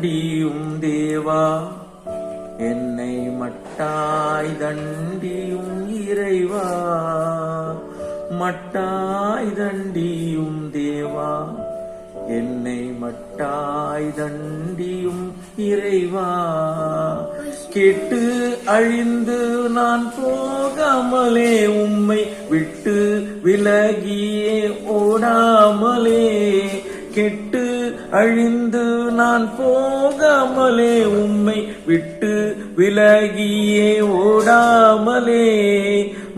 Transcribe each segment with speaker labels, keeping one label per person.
Speaker 1: தண்டியும் தேவா, என்னை மட்டாய் தண்டியும் இறைவா, மட்டாய் தண்டியும் தேவா, என்னை மட்டாய் தண்டியும் இறைவா. கெட்டு அழிந்து நான் போகாமலே, உம்மை விட்டு விலகியே ஓடாமலே, கெட்டு அழிந்து நான் போகாமலே, உம்மை விட்டு விலகியே ஓடாமலே,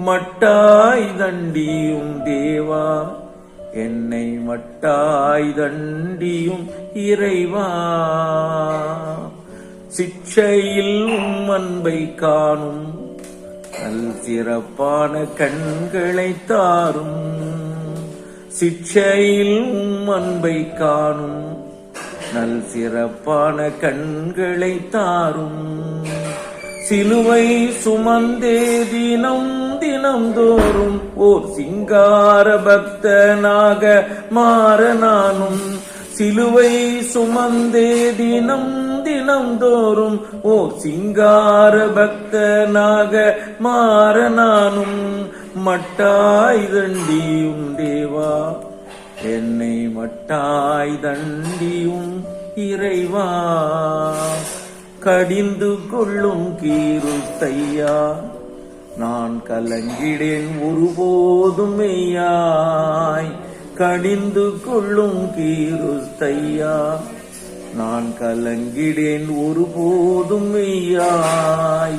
Speaker 1: மட்டாய் தண்டியும் தேவா, என்னை மட்டாய் தண்டியும் இறைவா. சிக்ஷையில் உம் அன்பை காணும் நல் சிறப்பான கண்களை தாரும், சிக்ஷையில் உம் அன்பை காணும் நல் சிறப்பான கண்களை தாரும். சிலுவை சுமந்தே தினம் தினம் தோறும் ஓர் சிங்கார பக்தனாக மாற நானும், சிலுவை சுமந்தே தினம் தினம் தோறும் ஓர் சிங்கார பக்தனாக மாற நானும், மட்டாய் தண்டியும் தேவா, என்னை மட்டாய் தண்டியும் இறைவா. கடிந்து கொள்ளும் கீருத்தையா, நான் கலங்கிடேன் ஒருபோதும் மெய்யாய். கடிந்து கொள்ளும் கீருத்தையா, நான் கலங்கிடேன் ஒருபோதும் மெய்யாய்.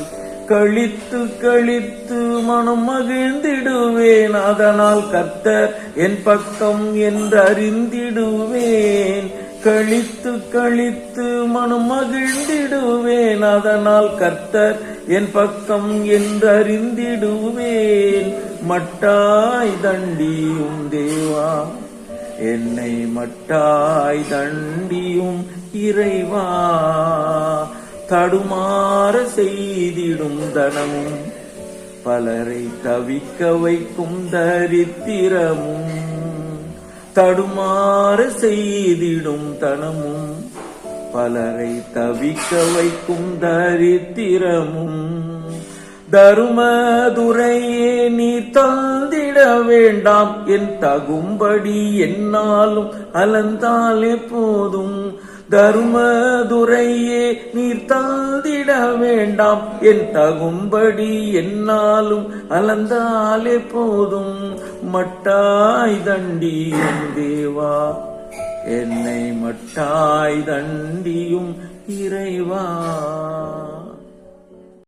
Speaker 1: கழித்து கழித்து மனம் மகிழ்ந்திடுவேன், அதனால் கர்த்தர் என் பக்கம் என்று அறிந்திடுவேன். கழித்து கழித்து மனம் மகிழ்ந்திடுவேன், அதனால் கர்த்தர் என் பக்கம் என்று அறிந்திடுவேன். மட்டாய் தண்டியும் தேவா, என்னை மட்டாய் தண்டியும் இறைவா. தடுமாற செய்திடும் தனமும், பலரை தவிக்க வைக்கும் தரித்திரமும், தடுமாற செய்திடும் தனமும், பலரை தவிக்க வைக்கும் தரித்திரமும். தருமதுரையே நீ தந்திட வேண்டாம், என் தகும்படி என்னாலும் அலந்தாலே போதும். தருமதுரையே நீர் தந்திட வேண்டாம், என் தகும்படி என்னாலும் அலந்தாலே போதும். மட்டாய் தண்டியும் தேவா, என்னை மட்டாய் தண்டியும் இறைவா.